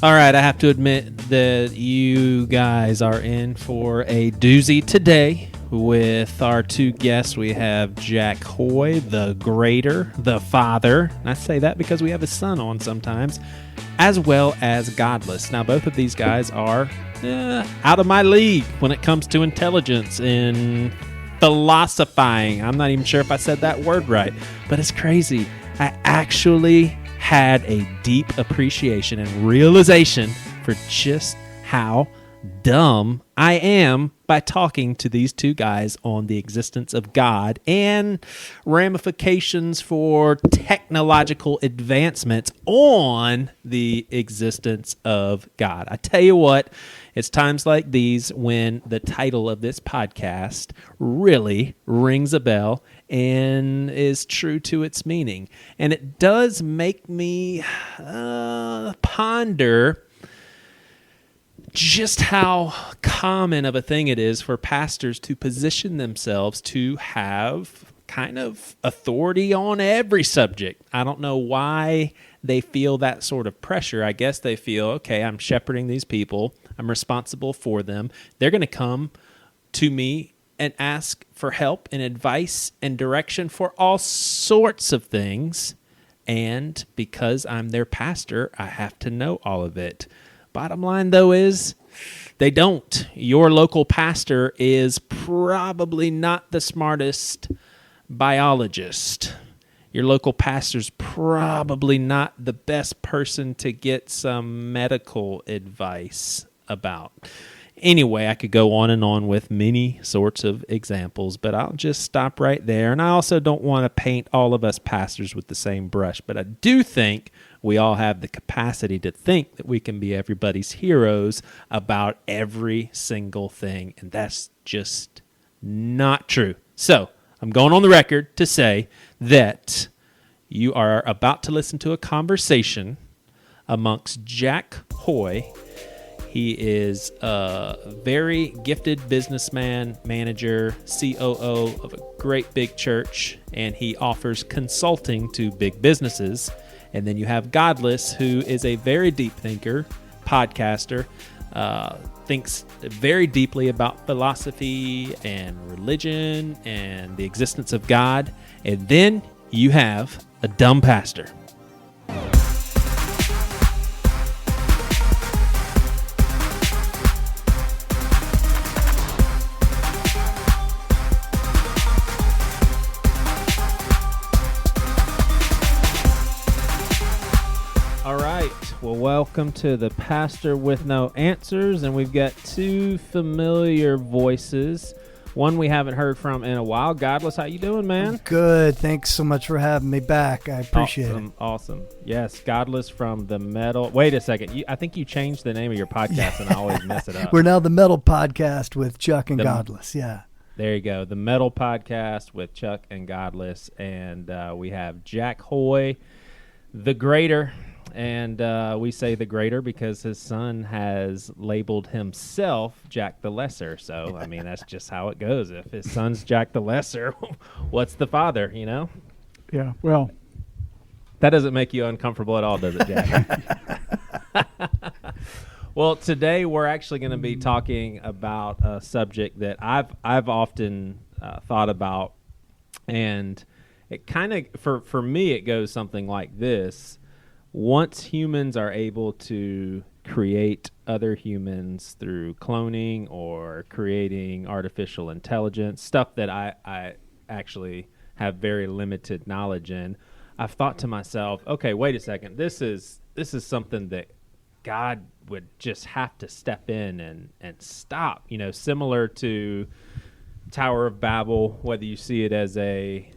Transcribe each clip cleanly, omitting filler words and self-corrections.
All right, I have to admit that you guys are in for a doozy today with our two guests. We have Jack Hoey, the greater, the father. And I say that because we have his son on sometimes, as well as Godless. Now, both of these guys are out of my league when it comes to intelligence and philosophizing. I'm not even sure if I said that word right, but it's crazy. I actually had a deep appreciation and realization for just how dumb I am by talking to these two guys on the existence of God and ramifications for technological advancements on the existence of God. I tell you what, it's times like these when the title of this podcast really rings a bell and is true to its meaning. And it does make me ponder just how common of a thing it is for pastors to position themselves to have kind of authority on every subject. I don't know why they feel that sort of pressure. I guess they feel, okay, I'm shepherding these people. I'm responsible for them. They're going to come to me and ask for help and advice and direction for all sorts of things. And because I'm their pastor, I have to know all of it. Bottom line, though, is they don't. Your local pastor is probably not the smartest biologist. Your local pastor's probably not the best person to get some medical advice about. Anyway, I could go on and on with many sorts of examples, but I'll just stop right there. And I also don't want to paint all of us pastors with the same brush, but I do think we all have the capacity to think that we can be everybody's heroes about every single thing, and that's just not true. So I'm going on the record to say that you are about to listen to a conversation amongst Jack Hoey. He is a very gifted businessman, manager, COO of a great big church, and he offers consulting to big businesses. And then you have Godless, who is a very deep thinker, podcaster, thinks very deeply about philosophy and religion and the existence of God. And then you have a dumb pastor. Well, welcome to the Pastor with No Answers, and we've got two familiar voices. One we haven't heard from in a while. Godless, how you doing, man? Good. Thanks so much for having me back. I appreciate it. Awesome. Yes, Godless from the Metal. Wait a second. I think you changed the name of your podcast, and I always mess it up. We're now the Metal Podcast with Chuck and Godless. Yeah. There you go. The Metal Podcast with Chuck and Godless, and we have Jack Hoey, the greater. And we say the greater because his son has labeled himself Jack the Lesser. So, I mean, that's just how it goes. If his son's Jack the Lesser, what's the father, you know? Yeah, well. That doesn't make you uncomfortable at all, does it, Jack? Well, today we're actually going to be talking about a subject that I've often thought about. And it kind of, for me, it goes something like this. Once humans are able to create other humans through cloning or creating artificial intelligence, stuff that I actually have very limited knowledge in, I've thought to myself, okay, wait a second, this is something that God would just have to step in and stop, you know, similar to Tower of Babel, whether you see it as a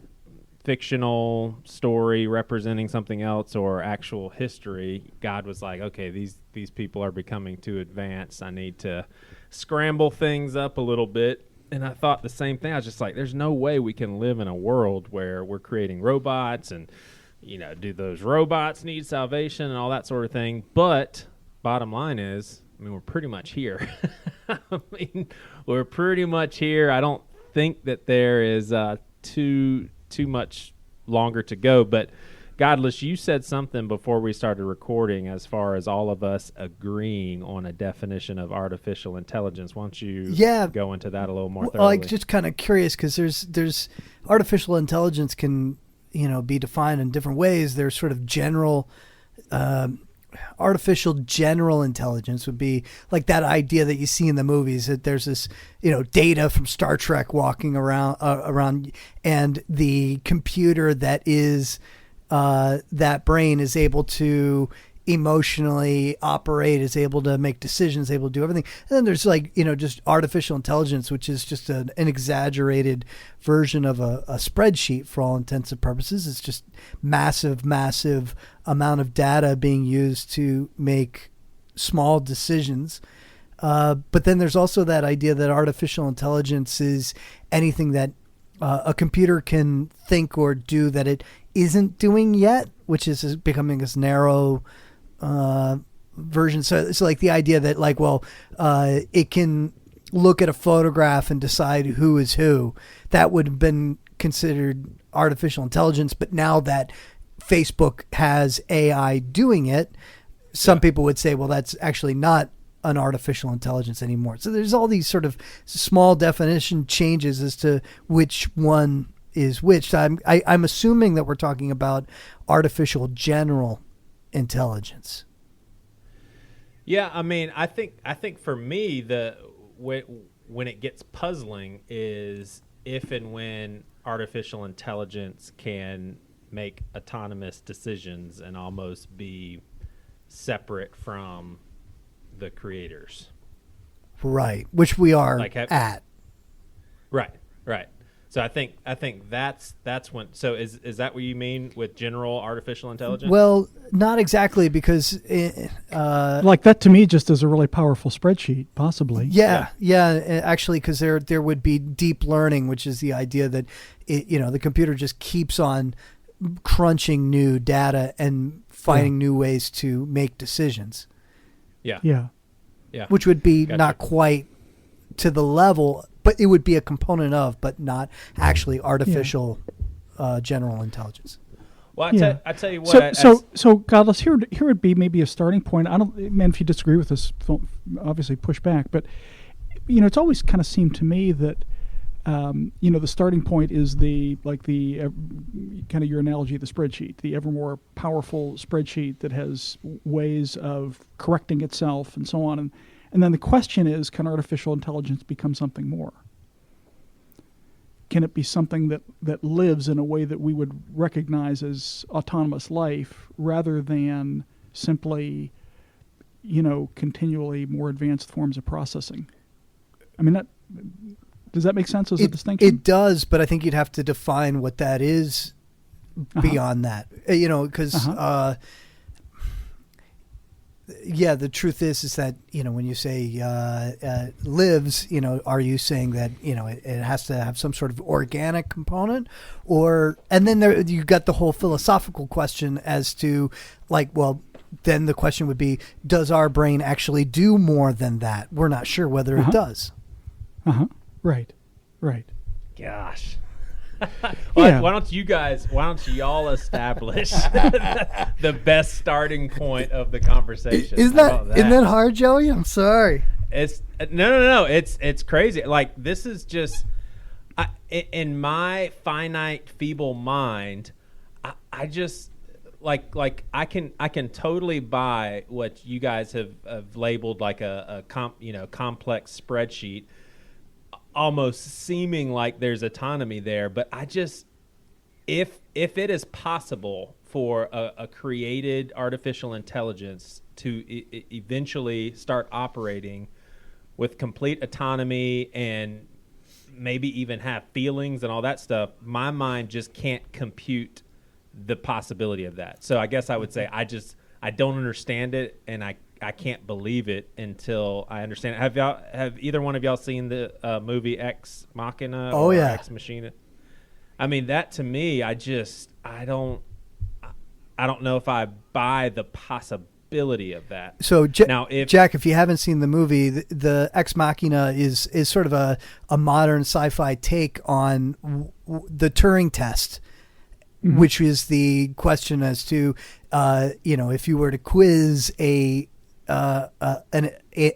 fictional story representing something else or actual history. God was like, okay, these people are becoming too advanced. I need to scramble things up a little bit. And I thought the same thing. I was just like, there's no way we can live in a world where we're creating robots and, you know, do those robots need salvation and all that sort of thing. But bottom line is, I mean, we're pretty much here. We're pretty much here. I don't think that there is too much longer to go, but Godless, you said something before we started recording as far as all of us agreeing on a definition of artificial intelligence. Why don't you go into that a little more thoroughly? Like, just kind of curious, because there's artificial intelligence can, be defined in different ways. There's sort of general, artificial general intelligence would be like that idea that you see in the movies that there's this, Data from Star Trek walking around, and the computer that is that brain is able to emotionally operate, is able to make decisions, able to do everything. And then there's just artificial intelligence, which is just an exaggerated version of a spreadsheet for all intents and purposes. It's just massive amount of data being used to make small decisions. But then there's also that idea that artificial intelligence is anything that a computer can think or do that it isn't doing yet, which is becoming this narrow version. So it's like the idea that it can look at a photograph and decide who is who. That would have been considered artificial intelligence, but now that Facebook has AI doing it, some people would say, well, that's actually not an artificial intelligence anymore. So there's all these sort of small definition changes as to which one is which. I'm assuming that we're talking about artificial general intelligence. Yeah, I mean, I think for me when it gets puzzling is if and when artificial intelligence can make autonomous decisions and almost be separate from the creators. Right, which we are at. Right. So I think that's when. So is that what you mean with general artificial intelligence? Well, not exactly, because like that to me just is a really powerful spreadsheet, possibly. Yeah, actually, because there would be deep learning, which is the idea that the computer just keeps on crunching new data and finding new ways to make decisions. Yeah. Which would be not quite to the level, but it would be a component of, but not actually artificial general intelligence. Well, I tell you what. So Godless, here would be maybe a starting point. Man, if you disagree with this, obviously push back. But it's always kind of seemed to me that the starting point is the kind of your analogy of the spreadsheet, the ever more powerful spreadsheet that has ways of correcting itself and so on. And then the question is, can artificial intelligence become something more? Can it be something that lives in a way that we would recognize as autonomous life rather than simply, continually more advanced forms of processing? I mean, does that make sense as a distinction? It does, but I think you'd have to define what that is beyond that. Because the truth is that when you say lives, are you saying that it has to have some sort of organic component, and then you got the whole philosophical question as to then the question would be, does our brain actually do more than that? We're not sure whether it does. Right. Gosh. Why don't y'all establish the best starting point of the conversation? Isn't that hard, Joey? I'm sorry. It's no. It's crazy. Like, this is just in my finite, feeble mind. I just I can totally buy what you guys have labeled like a complex spreadsheet, almost seeming like there's autonomy there. But I just, if it is possible for a created artificial intelligence to eventually start operating with complete autonomy and maybe even have feelings and all that stuff, my mind just can't compute the possibility of that. So I guess I would say I don't understand it, and I can't believe it until I understand it. Have either one of y'all seen the movie Ex Machina? Oh, yeah. Ex Machina? I mean, that to me, I don't know if I buy the possibility of that. So Jack, if you haven't seen the movie, the Ex Machina is sort of a modern sci-fi take on the Turing test. which is the question as to, if you were to quiz an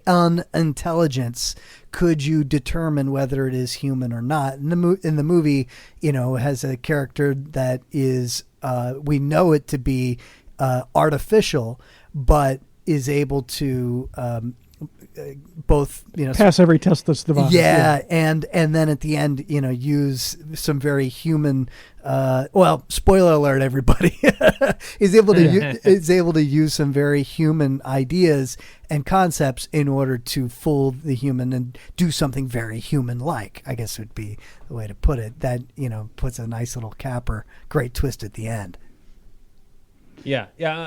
unintelligence, could you determine whether it is human or not? In the movie, has a character that is, we know it to be artificial, but is able to both pass every test that's devised. And then at the end use some very human spoiler alert, everybody is able to use some very human ideas and concepts in order to fool the human and do something very human like, I guess would be the way to put it. That puts a nice little capper, great twist at the end. Yeah.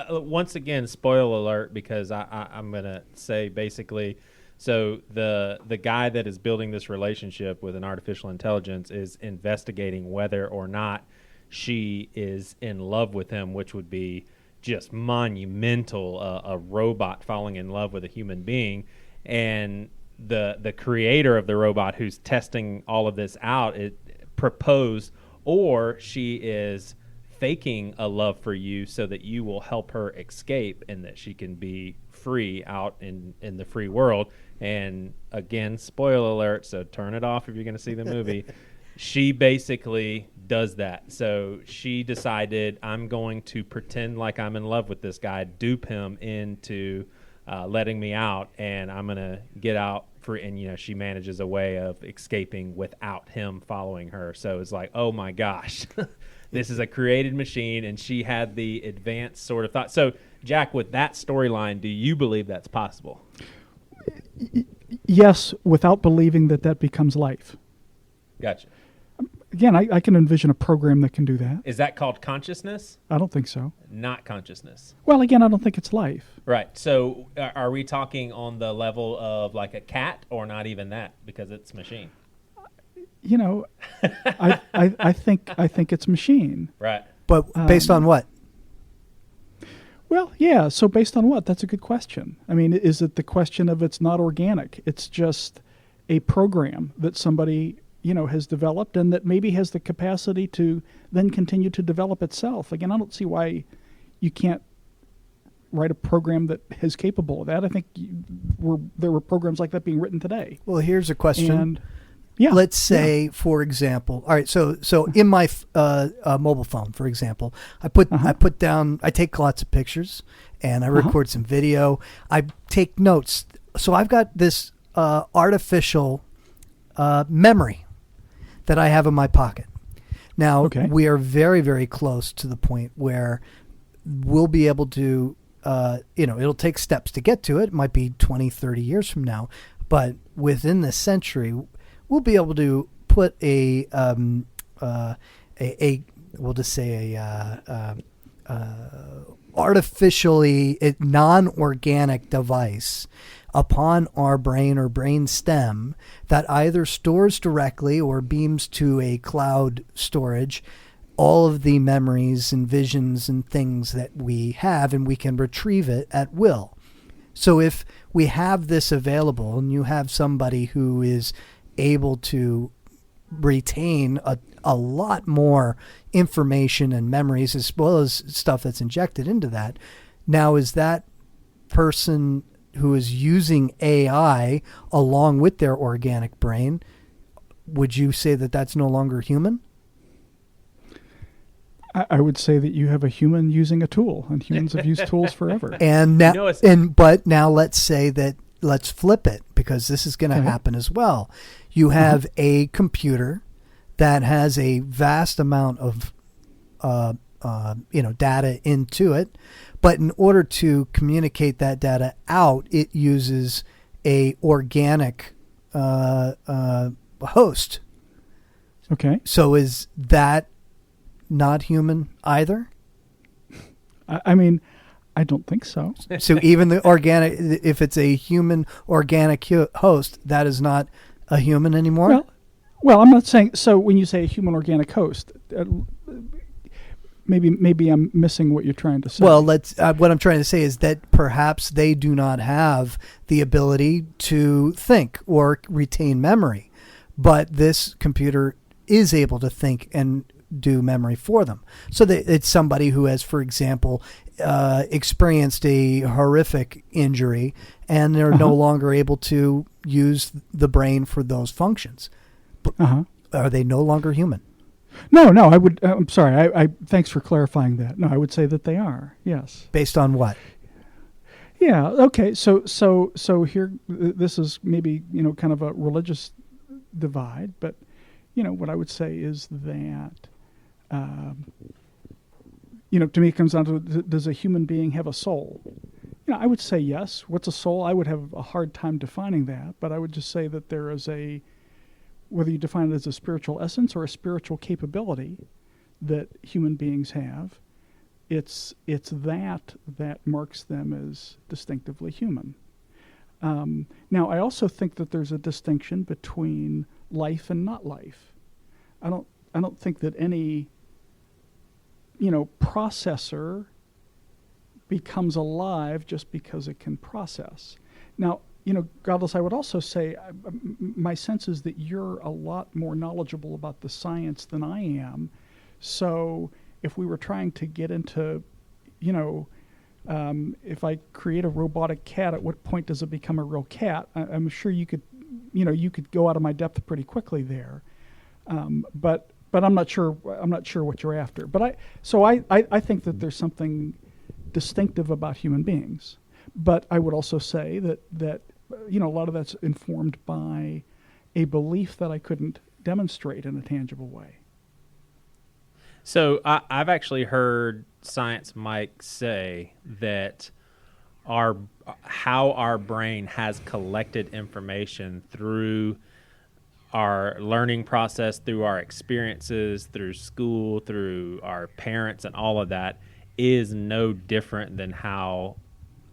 Once again, spoiler alert, because I'm gonna say basically, so the guy that is building this relationship with an artificial intelligence is investigating whether or not she is in love with him, which would be just monumental. A robot falling in love with a human being, and the creator of the robot who's testing all of this out, it proposed, or she is faking a love for you so that you will help her escape and that she can be free out in the free world. And again, spoiler alert, so turn it off if you're going to see the movie. She basically does that. So she decided, I'm going to pretend like I'm in love with this guy, dupe him into letting me out, and I'm going to get out free. And, she manages a way of escaping without him following her. So it's like, oh my gosh. This is a created machine, and she had the advanced sort of thought. So, Jack, with that storyline, do you believe that's possible? Yes, without believing that becomes life. Gotcha. Again, I can envision a program that can do that. Is that called consciousness? I don't think so. Not consciousness. Well, again, I don't think it's life. Right. So, are we talking on the level of like a cat, or not even that, because it's machine? I think it's machine. Right. But based on what? Well, yeah. So based on what? That's a good question. I mean, is it the question of it's not organic? It's just a program that somebody, has developed and that maybe has the capacity to then continue to develop itself. Again, I don't see why you can't write a program that is capable of that. I think there were programs like that being written today. Well, here's a question. And, yeah. Let's say, for example, all right. So in my mobile phone, for example, I take lots of pictures, and I record some video. I take notes. So I've got this artificial memory that I have in my pocket. Now we are very, very close to the point where we'll be able to, it'll take steps to get to it. It might be 20, 30 years from now, but within this century, we'll be able to put artificially non-organic device upon our brain or brain stem that either stores directly or beams to a cloud storage all of the memories and visions and things that we have, and we can retrieve it at will. So if we have this available and you have somebody who is able to retain a lot more information and memories as well as stuff that's injected into that. Now, is that person who is using AI along with their organic brain, would you say that that's no longer human? I would say that you have a human using a tool, and humans have used tools forever. And now, but now let's say that, let's flip it, because this is going to happen as well. You have a computer that has a vast amount of data into it, but in order to communicate that data out, it uses a organic host. Okay. So is that not human either? I mean, I don't think so. So even the organic, if it's a human organic host, that is not a human anymore? Well, I'm not saying, so when you say a human organic host, maybe I'm missing what you're trying to say. Well, what I'm trying to say is that perhaps they do not have the ability to think or retain memory, but this computer is able to think and do memory for them. So that it's somebody who has, for example, experienced a horrific injury and they're no longer able to use the brain for those functions. Are they no longer human? No, I would. I'm sorry. I thanks for clarifying that. No, I would say that they are. Yes. Based on what? Yeah. Okay. So here, this is maybe kind of a religious divide, but what I would say is that to me it comes down to, does a human being have a soul? I would say yes. What's a soul? I would have a hard time defining that, but I would just say that there is whether you define it as a spiritual essence or a spiritual capability that human beings have, it's that marks them as distinctively human. Now, I also think that there's a distinction between life and not life. I don't think that any processor becomes alive just because it can process. Now, Godless, I would also say my sense is that you're a lot more knowledgeable about the science than I am. So if we were trying to get into, if I create a robotic cat, at what point does it become a real cat? I'm sure you could go out of my depth pretty quickly there. But I'm not sure what you're after. But I think that there's something distinctive about human beings. But I would also say that a lot of that's informed by a belief that I couldn't demonstrate in a tangible way. So I've actually heard Science Mike say that how our brain has collected information through our learning process, through our experiences, through school, through our parents, and all of that is no different than how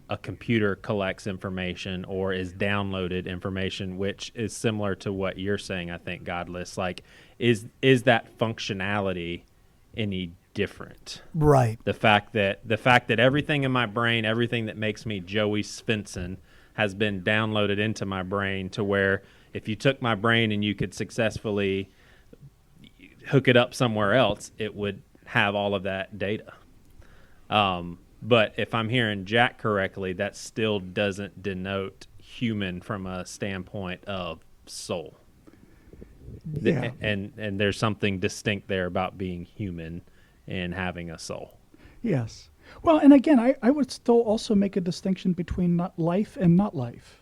a computer collects information or is downloaded information, which is similar to what you're saying, I think, Godless. Like, is that functionality any different? Right. The fact that everything in my brain, everything that makes me Joey Svensson, has been downloaded into my brain to where if you took my brain and you could successfully hook it up somewhere else, it would have all of that data. But if I'm hearing Jack correctly, that still doesn't denote human from a standpoint of soul. Yeah. And there's something distinct there about being human and having a soul. Yes. Well, and again, I would still also make a distinction between not life and not life.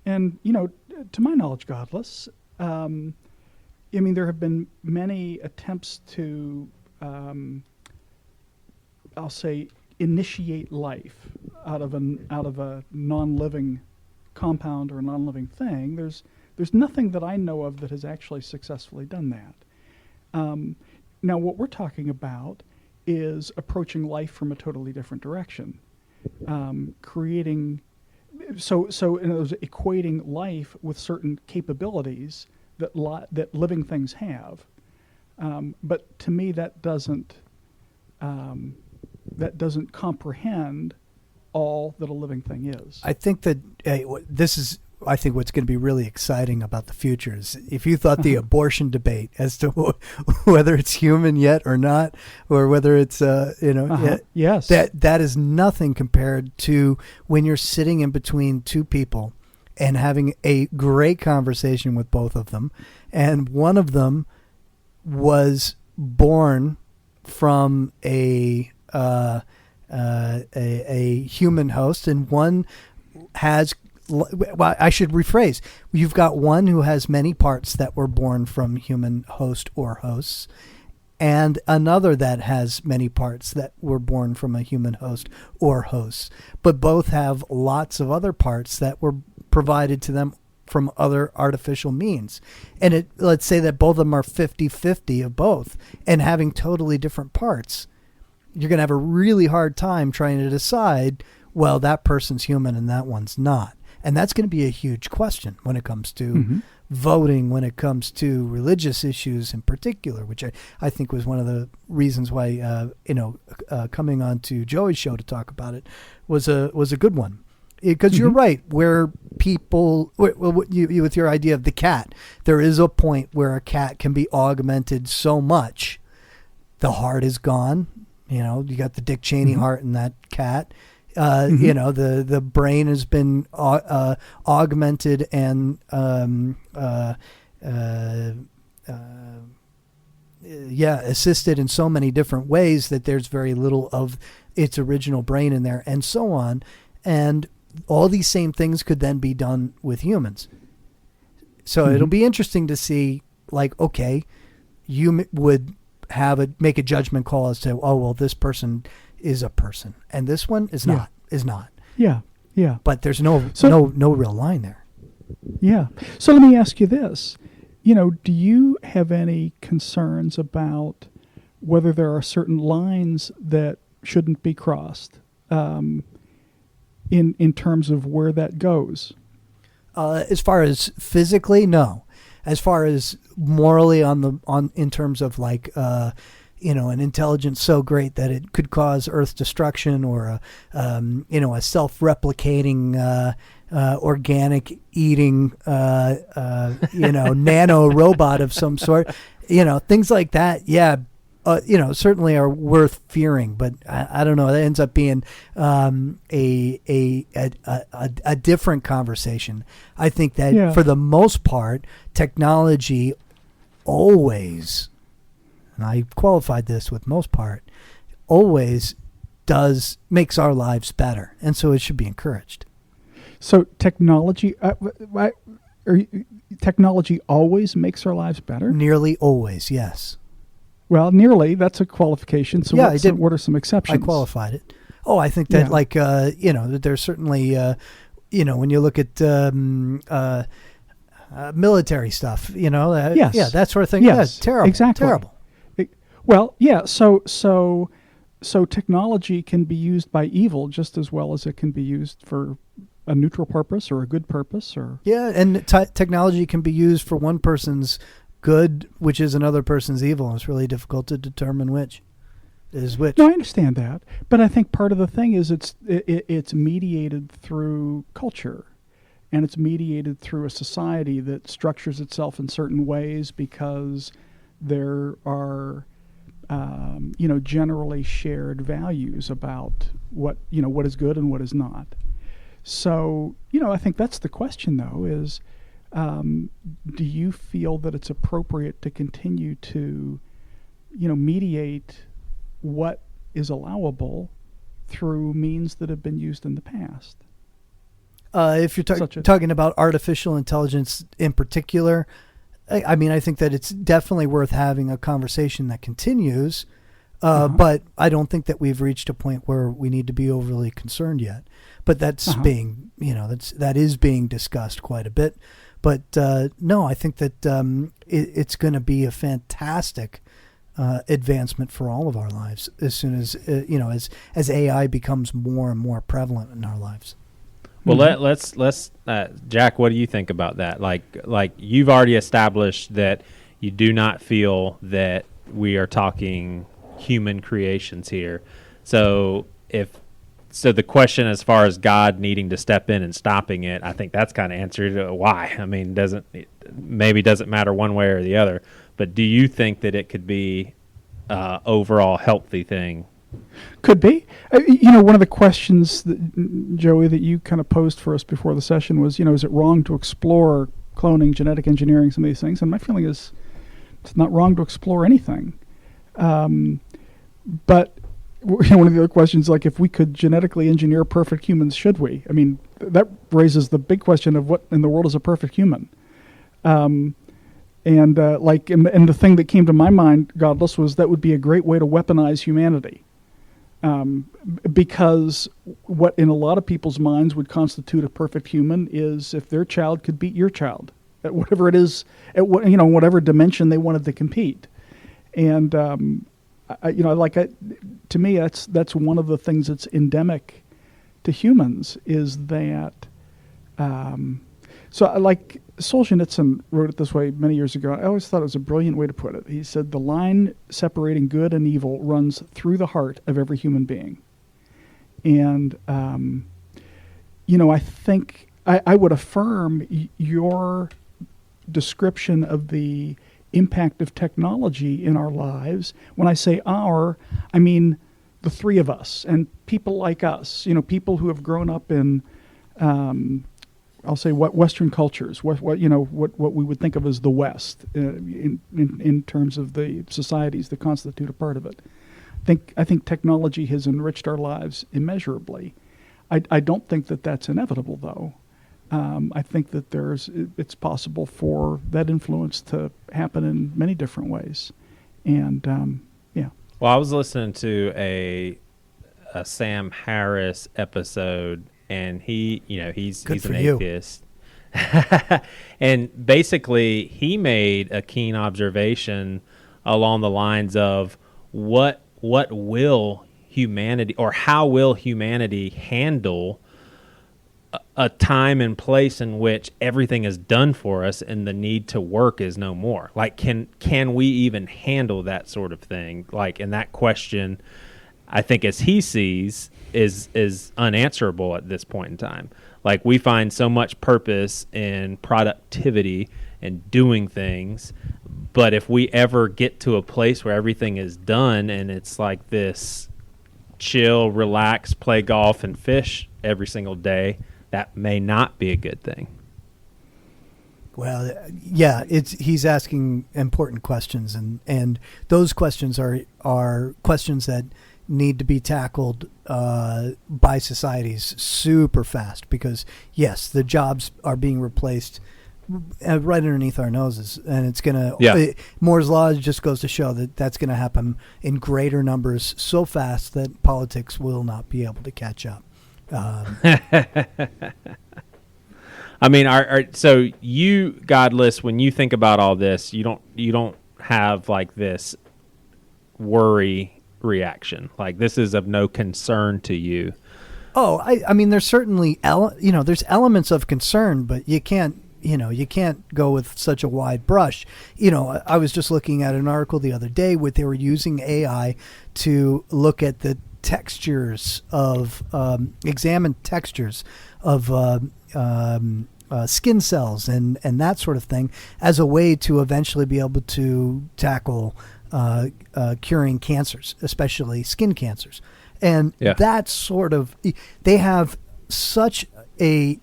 And, to my knowledge, Godless, there have been many attempts to I'll say initiate life out of a non-living compound or a non-living thing. There's nothing that I know of that has actually successfully done that. Now, what we're talking about is approaching life from a totally different direction, creating. So in other words, equating life with certain capabilities that living things have. But to me, that doesn't comprehend all that a living thing is. I think that this is, what's going to be really exciting about the future is if you thought the abortion debate as to whether it's human yet or not, or whether it's, yes, that is nothing compared to when you're sitting in between two people and having a great conversation with both of them. And one of them was born from a human host, and one has, well, I should rephrase. You've got one who has many parts that were born from human host or hosts, and another that has many parts that were born from a human host or hosts. But both have lots of other parts that were provided to them from other artificial means. And let's say that both of them are 50-50 of both and having totally different parts. You're going to have a really hard time trying to decide, well, that person's human and that one's not. And that's going to be a huge question when it comes to voting, when it comes to religious issues in particular, which I think was one of the reasons why, coming on to Joey's show to talk about it was a good one. Because you're right, where people, with your idea of the cat, there is a point where a cat can be augmented so much. The heart is gone. You got the Dick Cheney heart in that cat. The brain has been augmented and assisted in so many different ways that there's very little of its original brain in there, and so on. And all these same things could then be done with humans. So it'll be interesting to see, like, okay, you would make a judgment call as to, oh, well, this person is a person and this one is not. Yeah. But there's no real line there. Yeah. So let me ask you this. Do you have any concerns about whether there are certain lines that shouldn't be crossed in terms of where that goes? As far as physically, no. As far as morally, in terms of like an intelligence so great that it could cause Earth destruction, or a self-replicating organic eating nano robot of some sort, things like that. Yeah. Certainly are worth fearing, but I don't know. That ends up being a different conversation. I think that for the most part, technology always, and I qualified this with most part, always makes our lives better, and so it should be encouraged. So technology always makes our lives better? Nearly always, yes. Well, nearly, that's a qualification. So what are some exceptions? I qualified it. Oh, I think that there's certainly, when you look at military stuff, that sort of thing. Yes, yeah, terrible. Exactly. Terrible. So technology can be used by evil just as well as it can be used for a neutral purpose or a good purpose. And technology can be used for one person's good, which is another person's evil. And it's really difficult to determine which is which. No, I understand that, but I think part of the thing is it's mediated through culture, and it's mediated through a society that structures itself in certain ways because there are generally shared values about what is good and what is not. So I think that's the question, though, is do you feel that it's appropriate to continue to, mediate what is allowable through means that have been used in the past? If you're talking about artificial intelligence in particular, I think that it's definitely worth having a conversation that continues, but I don't think that we've reached a point where we need to be overly concerned yet. But that's being, that is being discussed quite a bit. But no, I think that it's going to be a fantastic advancement for all of our lives as soon as as AI becomes more and more prevalent in our lives. Well, let's Jack, what do you think about that? Like you've already established that you do not feel that we are talking human creations here. So the question as far as God needing to step in and stopping it, I think that's kind of answered why. I mean, doesn't matter one way or the other. But do you think that it could be overall healthy thing? Could be. One of the questions that, Joey, that you kind of posed for us before the session was, is it wrong to explore cloning, genetic engineering, some of these things? And my feeling is it's not wrong to explore anything. But one of the other questions, like if we could genetically engineer perfect humans, should we? I mean, that raises the big question of what in the world is a perfect human. And the thing that came to my mind, Godless, was that would be a great way to weaponize humanity. Because what in a lot of people's minds would constitute a perfect human is if their child could beat your child at whatever it is, at whatever dimension they wanted to compete. And to me, that's one of the things that's endemic to humans is that. So like Solzhenitsyn wrote it this way many years ago. I always thought it was a brilliant way to put it. He said, the line separating good and evil runs through the heart of every human being. And I think I would affirm your description of the impact of technology in our lives. When I say our, I mean the three of us and people like us, people who have grown up in, I'll say what Western cultures, what we would think of as the West in terms of the societies that constitute a part of it. I think technology has enriched our lives immeasurably. I don't think that that's inevitable, though. I think that it's possible for that influence to happen in many different ways, and yeah. Well, I was listening to a Sam Harris episode, and he's an atheist, and basically he made a keen observation along the lines of what will humanity, or how will humanity handle a time and place in which everything is done for us and the need to work is no more. Like, can we even handle that sort of thing? Like, and that question, I think, as he sees, is unanswerable at this point in time. Like, we find so much purpose in productivity and doing things, but if we ever get to a place where everything is done and it's like this chill, relax, play golf and fish every single day, that may not be a good thing. Well, yeah, he's asking important questions, and those questions are questions that need to be tackled by societies super fast, because yes, the jobs are being replaced right underneath our noses, and it's gonna. Moore's law just goes to show that that's going to happen in greater numbers so fast that politics will not be able to catch up. I mean, so you, Godless, when you think about all this, you don't have like this worry reaction. Like, this is of no concern to you. Oh, I mean, there's certainly there's elements of concern, but you can't go with such a wide brush. I was just looking at an article the other day where they were using AI to look at the textures of examine textures of skin cells and that sort of thing as a way to eventually be able to tackle curing cancers, especially skin cancers. And that sort of, they have such a,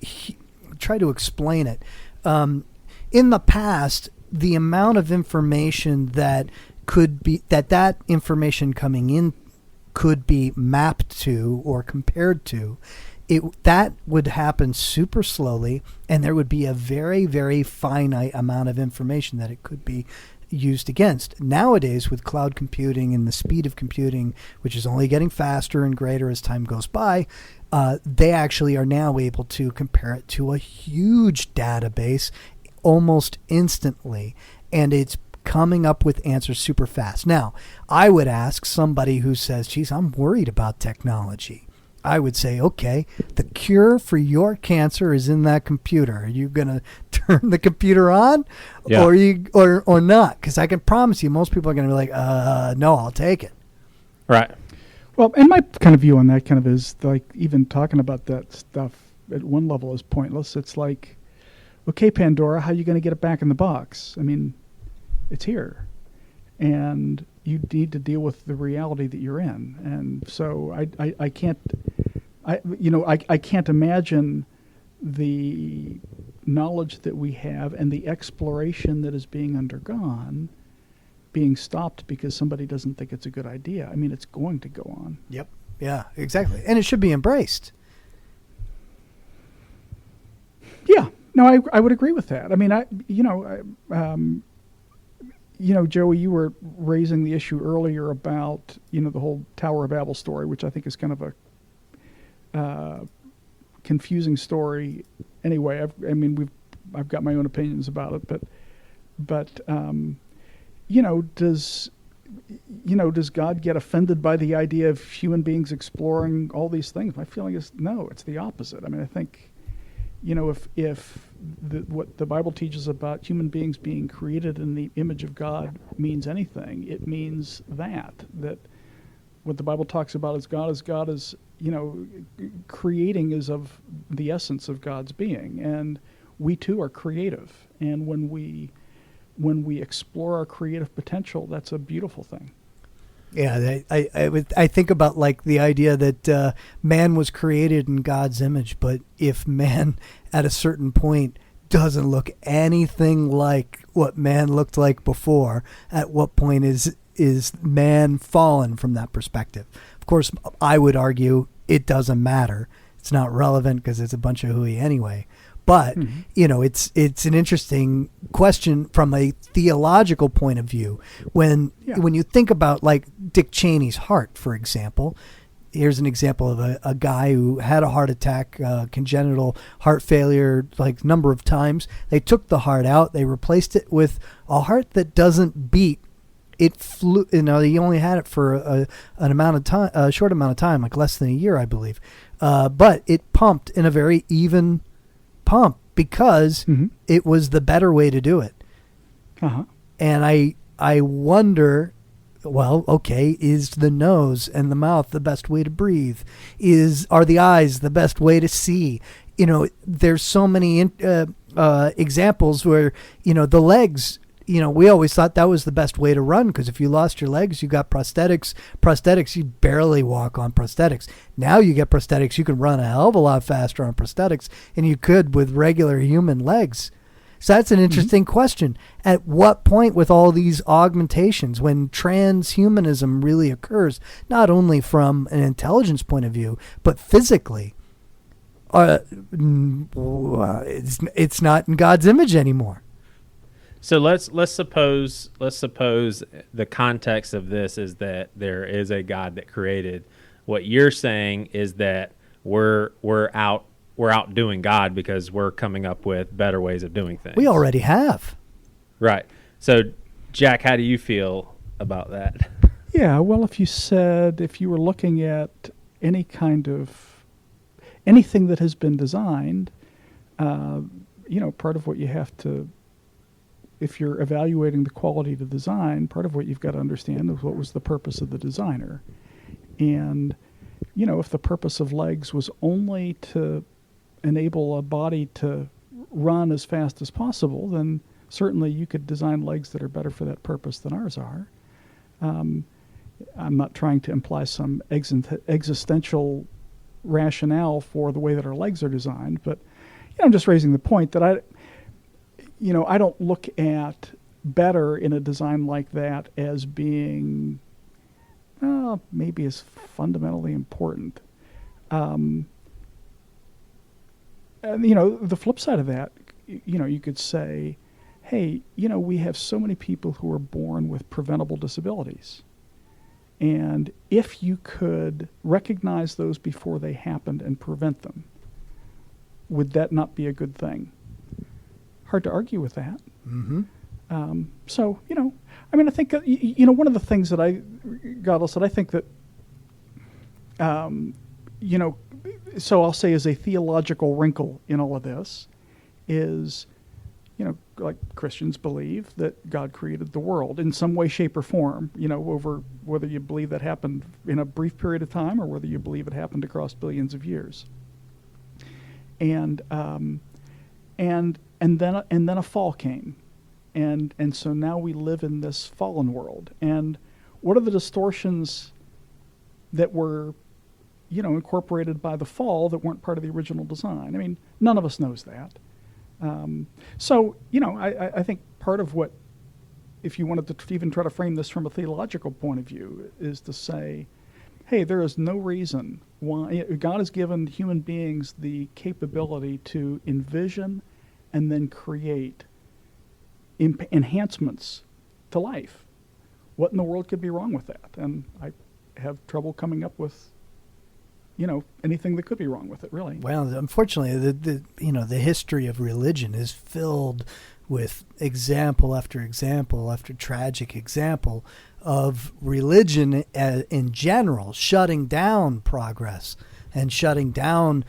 try to explain it. In the past, the amount of information that could be, that information coming in could be mapped to or compared to, that would happen super slowly, and there would be a very, very finite amount of information that it could be used against. Nowadays, with cloud computing and the speed of computing, which is only getting faster and greater as time goes by, they actually are now able to compare it to a huge database almost instantly, and it's coming up with answers super fast. Now, I would ask somebody who says, geez, I'm worried about technology. I would say, okay, the cure for your cancer is in that computer. Are you going to turn the computer on or not? Because I can promise you most people are going to be like, no, I'll take it. Right. Well, and my kind of view on that kind of is like, even talking about that stuff at one level is pointless. It's like, okay, Pandora, how are you going to get it back in the box? I mean, it's here, and you need to deal with the reality that you're in. And so I can't imagine the knowledge that we have and the exploration that is being undergone being stopped because somebody doesn't think it's a good idea. I mean, it's going to go on. Yep. Yeah, exactly. And it should be embraced. Yeah. No, I would agree with that. I mean, Joey, you were raising the issue earlier about, the whole Tower of Babel story, which I think is kind of a confusing story. Anyway, I've got my own opinions about it, but does God get offended by the idea of human beings exploring all these things? My feeling is no, it's the opposite. I mean, I think, if what the Bible teaches about human beings being created in the image of God means anything, it means that what the Bible talks about as God is creating is of the essence of God's being, and we too are creative. And when we explore our creative potential, that's a beautiful thing. Yeah, I think about like the idea that man was created in God's image, but if man at a certain point doesn't look anything like what man looked like before, at what point is man fallen from that perspective? Of course, I would argue it doesn't matter. It's not relevant because it's a bunch of hooey anyway. But, it's an interesting question from a theological point of view. When you think about like Dick Cheney's heart, for example, here's an example of a guy who had a heart attack, congenital heart failure, like number of times. They took the heart out. They replaced it with a heart that doesn't beat. It flew, he only had it for a short amount of time, like less than a year, I believe. But it pumped in a very even pump because it was the better way to do it. Uh-huh. And I wonder, well, okay, is the nose and the mouth the best way to breathe? Are the eyes the best way to see? There's so many examples where, the legs, we always thought that was the best way to run, because if you lost your legs, you got prosthetics. Prosthetics, you barely walk on prosthetics. Now you get prosthetics, you can run a hell of a lot faster on prosthetics than you could with regular human legs. So that's an interesting question. At what point with all these augmentations, when transhumanism really occurs, not only from an intelligence point of view, but physically, it's not in God's image anymore. So let's suppose the context of this is that there is a God that created. What you're saying is that we're outdoing God because we're coming up with better ways of doing things. We already have. Right. So, Jack, how do you feel about that? Yeah, well, if you were looking at anything that has been designed, part of what you have to, if you're evaluating the quality of the design, part of what you've got to understand is what was the purpose of the designer. And, if the purpose of legs was only to enable a body to run as fast as possible, then certainly you could design legs that are better for that purpose than ours are. I'm not trying to imply some existential rationale for the way that our legs are designed, but I'm just raising the point that I don't look at better in a design like that as being maybe as fundamentally important. And, the flip side of that, you could say, hey, we have so many people who are born with preventable disabilities. And if you could recognize those before they happened and prevent them, would that not be a good thing? Hard to argue with that. Mm-hmm. I think, one of the things that Godless, that I think that, so I'll say is a theological wrinkle in all of this is, like Christians believe that God created the world in some way, shape, or form, over whether you believe that happened in a brief period of time or whether you believe it happened across billions of years. And then a fall came. And so now we live in this fallen world. And what are the distortions that were, incorporated by the fall that weren't part of the original design? I mean, none of us knows that. I think part of what, if you wanted to even try to frame this from a theological point of view, is to say, hey, there is no reason why God has given human beings the capability to envision and then create enhancements to life. What in the world could be wrong with that? And I have trouble coming up with, anything that could be wrong with it, really. Well, unfortunately, the history of religion is filled with example after example after tragic example of religion in general shutting down progress and shutting down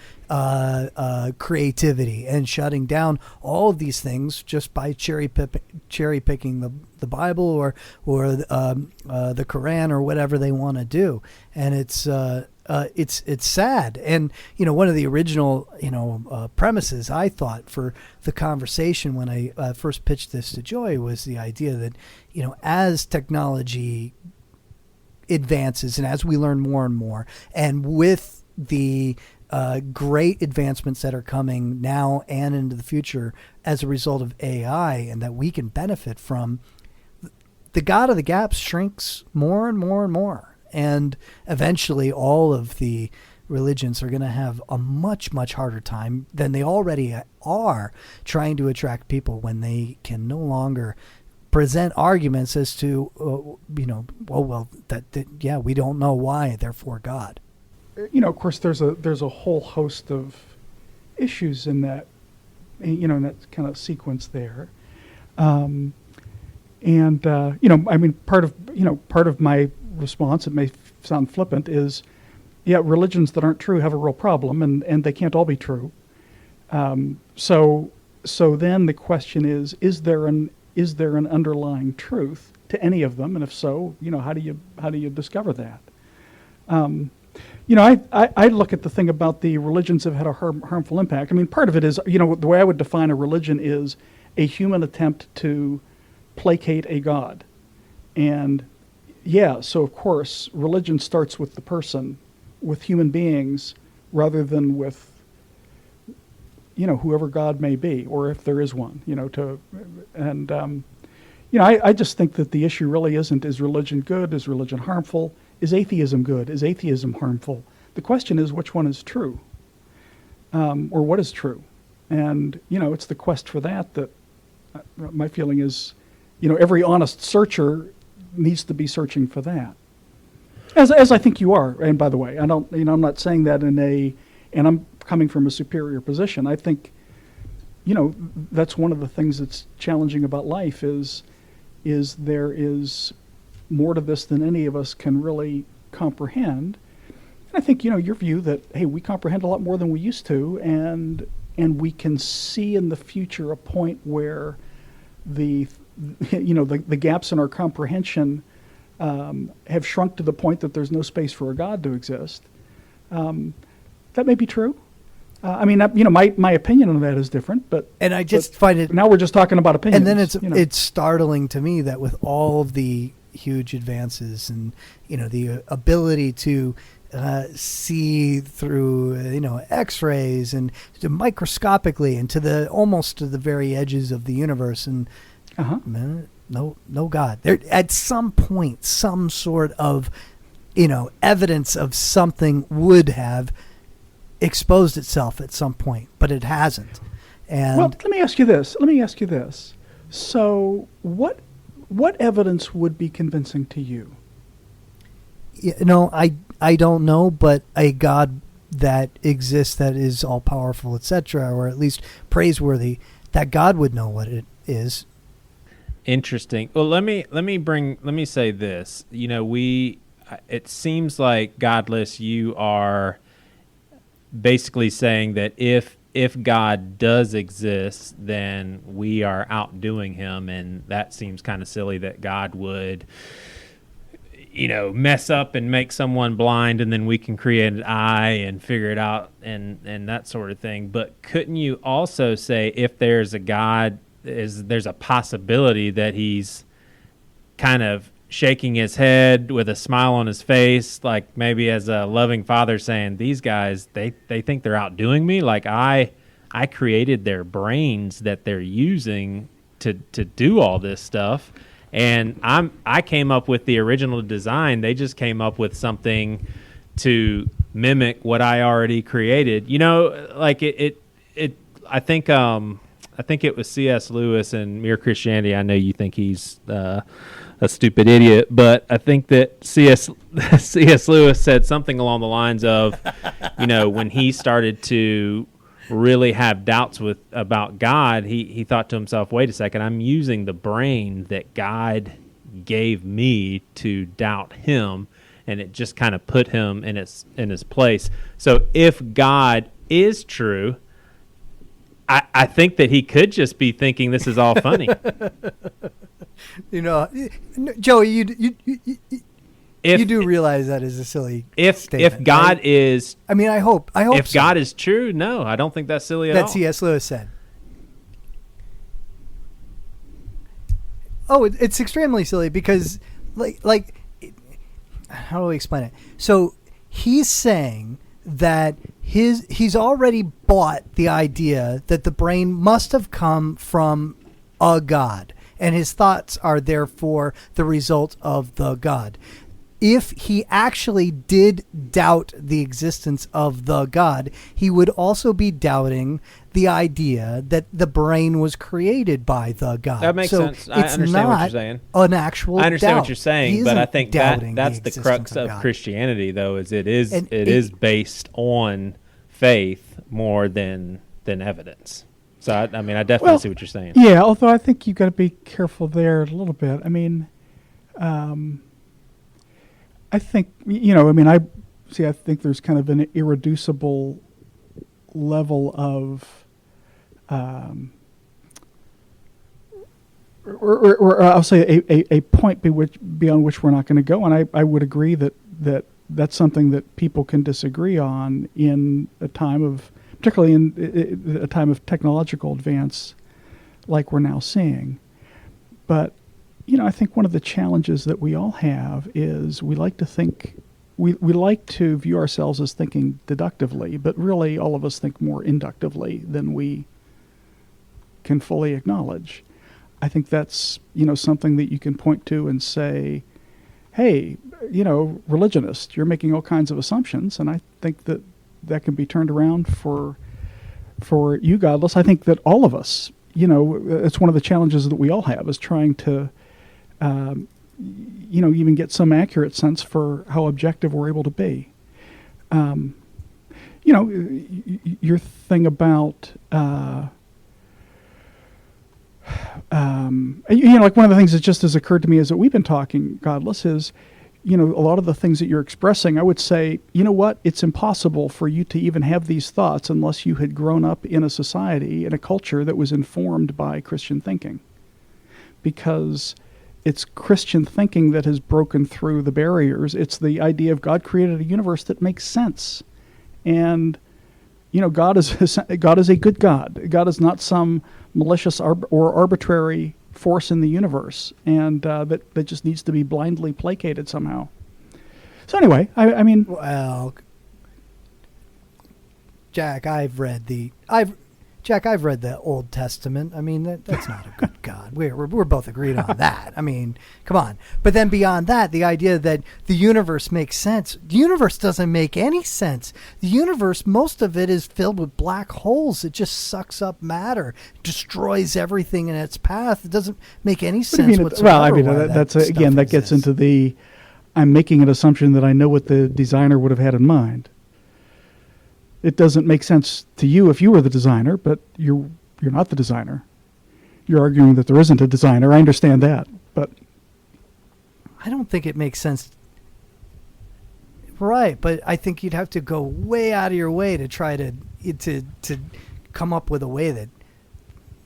creativity and shutting down all of these things just by cherry picking the Bible or the Quran or whatever they want to do. And it's it's sad. And one of the original premises I thought for the conversation when I first pitched this to Joy was the idea that as technology advances and as we learn more and more, and with the great advancements that are coming now and into the future as a result of AI, and that we can benefit from, the God of the gaps shrinks more and more and more. And eventually all of the religions are going to have a much, much harder time than they already are trying to attract people when they can no longer present arguments as to, we don't know why, therefore God. Of course, there's a whole host of issues in that, in that kind of sequence there. Part of my response, it may sound flippant, is, religions that aren't true have a real problem, and they can't all be true. So then the question is there an underlying truth to any of them, and if so, how do you discover that? I look at the thing about the religions have had a harmful impact. I mean, part of it is, the way I would define a religion is a human attempt to placate a god. And so of course, religion starts with the person, with human beings, rather than with, whoever God may be, or if there is one, I just think that the issue really isn't, is religion good? Is religion harmful? Is atheism good? Is atheism harmful? The question is, which one is true? Or what is true? And, it's the quest for that my feeling is, every honest searcher needs to be searching for that. As I think you are. And by the way, I'm not saying that and I'm coming from a superior position. I think, that's one of the things that's challenging about life is there is more to this than any of us can really comprehend. And I think, your view that, hey, we comprehend a lot more than we used to, and we can see in the future a point where the gaps in our comprehension have shrunk to the point that there's no space for a God to exist. That may be true. My opinion on that is different, and I just find it, now we're just talking about opinions. And then it's startling to me that with all of the huge advances and the ability to see through X-rays and to microscopically and to almost to the very edges of the universe, and no God there at some point, some sort of evidence of something would have exposed itself at some point, but it hasn't. And let me ask you this. So what evidence would be convincing to you? I don't know, but a God that exists, that is all powerful, etc., or at least praiseworthy, that God would know what it is. Interesting. Well, let me say this. It seems like, Godless, you are basically saying that if God does exist, then we are outdoing him, and that seems kind of silly that God would mess up and make someone blind, and then we can create an eye and figure it out and that sort of thing. But couldn't you also say, if there's a God, there's a possibility that he's kind of shaking his head with a smile on his face, like maybe as a loving father saying, these guys, they think they're outdoing me. Like I created their brains that they're using to do all this stuff. And I came up with the original design. They just came up with something to mimic what I already created. Like I think it was C.S. Lewis in Mere Christianity. I know you think he's a stupid idiot, but I think that C.S. Lewis said something along the lines of, when he started to really have doubts about God, he thought to himself, wait a second, I'm using the brain that God gave me to doubt him, and it just kind of put him in his place. So if God is true, I think that he could just be thinking this is all funny. Joey, You do realize that is a silly statement. If God right? is, I mean, I hope. if so. God is true, no, I don't think that's silly at all. That C.S. Lewis said. Oh, it's extremely silly because, like, how do I explain it? So he's saying that he's already bought the idea that the brain must have come from a God, and his thoughts are therefore the result of the God. If he actually did doubt the existence of the God, he would also be doubting the idea that the brain was created by the God. That makes sense. I understand what you're saying. An actual I understand doubt. what you're saying, but I think that's the crux of Christianity, though, is it is based on faith more than evidence. So I definitely see what you're saying. Yeah, although I think you've got to be careful there a little bit. I mean, I think, I think there's kind of an irreducible level of, or I'll say a point beyond which we're not going to go. And I would agree that that's something that people can disagree on in a time of, particularly in a time of technological advance like we're now seeing. But I think one of the challenges that we all have is we like to think, we like to view ourselves as thinking deductively, but really all of us think more inductively than we can fully acknowledge. I think that's, something that you can point to and say, hey, religionist, you're making all kinds of assumptions, and I think that can be turned around for you, Godless. I think that all of us, it's one of the challenges that we all have is trying to even get some accurate sense for how objective we're able to be. Your thing about, like one of the things that just has occurred to me is that we've been talking, Godless, is, a lot of the things that you're expressing, I would say, you know what, it's impossible for you to even have these thoughts unless you had grown up in a society, in a culture that was informed by Christian thinking. Because it's Christian thinking that has broken through the barriers. It's the idea of God created a universe that makes sense. And, God is a good God. God is not some malicious or arbitrary force in the universe, and that just needs to be blindly placated somehow. So anyway, I mean... Well, Jack, I've read the Old Testament. I mean, that's not a good God. We're both agreed on that. I mean, come on. But then beyond that, the idea that the universe makes sense. The universe doesn't make any sense. The universe, most of it is filled with black holes. It just sucks up matter, destroys everything in its path. It doesn't make any sense whatsoever. Well, that gets into the, I'm making an assumption that I know what the designer would have had in mind. It doesn't make sense to you if you were the designer, but you're not the designer. You're arguing that there isn't a designer. I understand that, but I don't think it makes sense. Right, but I think you'd have to go way out of your way to try to come up with a way that,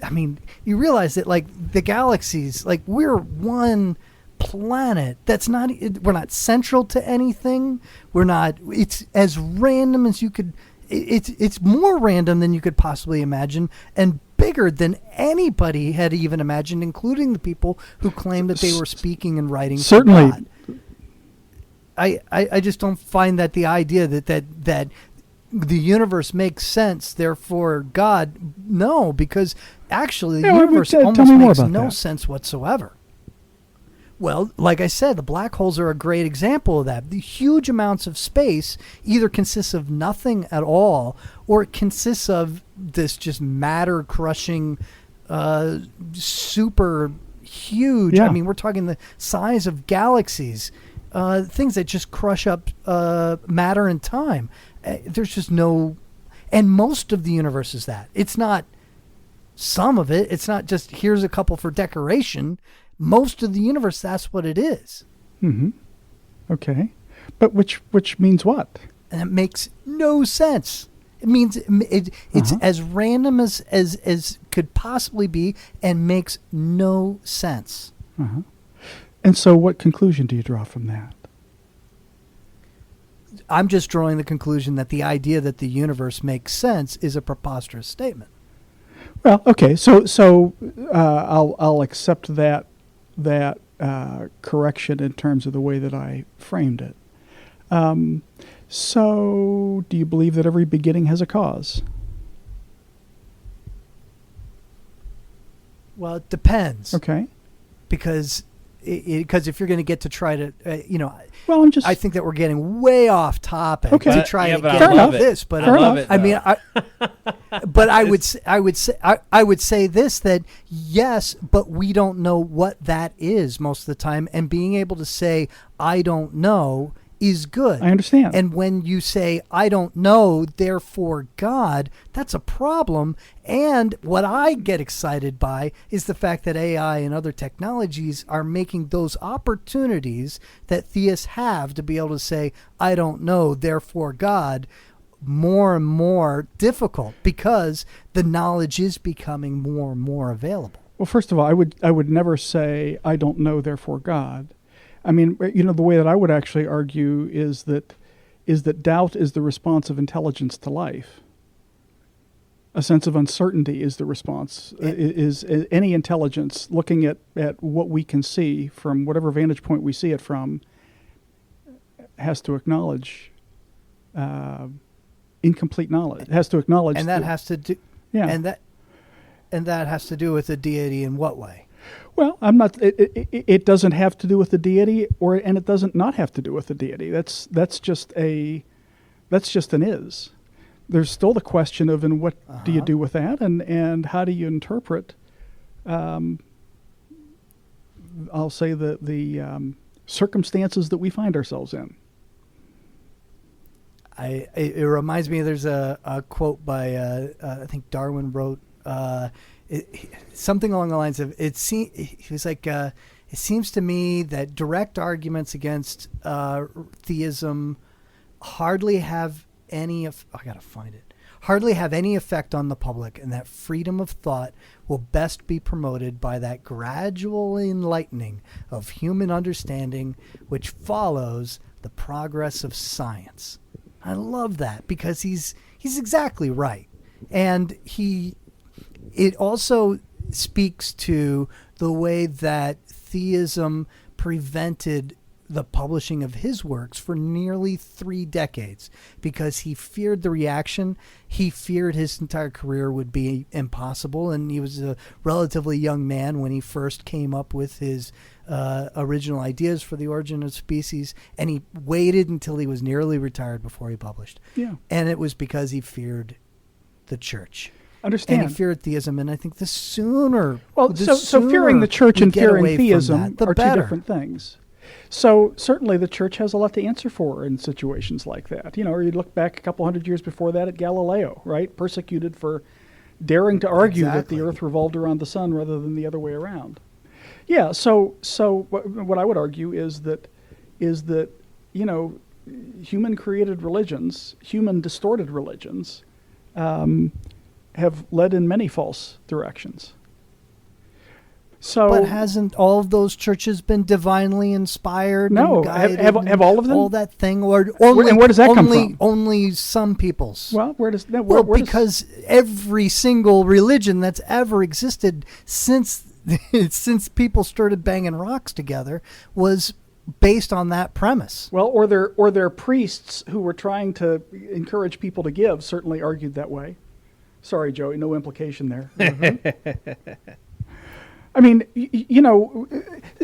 I mean, you realize that like the galaxies, like we're one planet that's not, we're not central to anything. It's as random as you could. It's more random than you could possibly imagine, and bigger than anybody had even imagined, including the people who claimed that they were speaking and writing. Certainly, for God. I just don't find that the idea that the universe makes sense, therefore God. No, because actually the universe almost makes no sense whatsoever. Well, like I said, the black holes are a great example of that. The huge amounts of space either consists of nothing at all, or it consists of this just matter-crushing, super huge. Yeah. I mean, we're talking the size of galaxies, things that just crush up matter and time. There's just no... And most of the universe is that. It's not some of it. It's not just here's a couple for decoration. Most of the universe, that's what it is. Mm-hmm. Okay. But which means what? And it makes no sense. It means it's as random as could possibly be and makes no sense. Uh-huh. And so what conclusion do you draw from that? I'm just drawing the conclusion that the idea that the universe makes sense is a preposterous statement. Well, okay, so I'll accept that correction in terms of the way that I framed it. So, do you believe that every beginning has a cause? Well, it depends. Okay. Because if you're going to get to try to, Well, I think that we're getting way off topic Okay. to try to but get I love into it. this. But I love it. I mean, though. but I would say this, that yes, but we don't know what that is most of the time, and being able to say I don't know is good. I understand. And when you say I don't know, therefore God, that's a problem. And what I get excited by is the fact that AI and other technologies are making those opportunities that theists have to be able to say I don't know, therefore God, more and more difficult, because the knowledge is becoming more and more available. Well, first of all, I would never say I don't know, therefore God. I mean, the way that I would actually argue is that doubt is the response of intelligence to life. A sense of uncertainty is the response. Is any intelligence looking at what we can see from whatever vantage point we see it from has to acknowledge incomplete knowledge. It has to acknowledge, and that has to do, yeah, and that has to do with the deity in what way? Well, I'm not. It doesn't have to do with the deity, and it doesn't not have to do with the deity. That's just an is. There's still the question of, and what do you do with that, and how do you interpret? I'll say the circumstances that we find ourselves in. It reminds me. There's a quote by I think Darwin wrote. Something along the lines of he was like, it seems to me that direct arguments against theism hardly have any effect on the public, and that freedom of thought will best be promoted by that gradual enlightening of human understanding which follows the progress of science. I love that, because he's exactly right. And it also speaks to the way that theism prevented the publishing of his works for nearly 3 decades, because he feared the reaction. He feared his entire career would be impossible, and he was a relatively young man when he first came up with his original ideas for The Origin of Species, and he waited until he was nearly retired before he published. Yeah. And it was because he feared the church. Understand. And he feared theism, and I think the sooner... So fearing the church and fearing theism are better. two different things. So certainly the church has a lot to answer for in situations like that. Or you look back a couple hundred years before that at Galileo, right? Persecuted for daring to argue that the earth revolved around the sun rather than the other way around. Yeah, so what I would argue is that human created religions, human distorted religions, have led in many false directions. So, but hasn't all of those churches been divinely inspired? No, and have all of them? All that thing, or only? And where does that come from? Only some people's. Well, because every single religion that's ever existed since people started banging rocks together was based on that premise. Well, or their priests who were trying to encourage people to give certainly argued that way. Sorry, Joey, no implication there. Mm-hmm. I mean,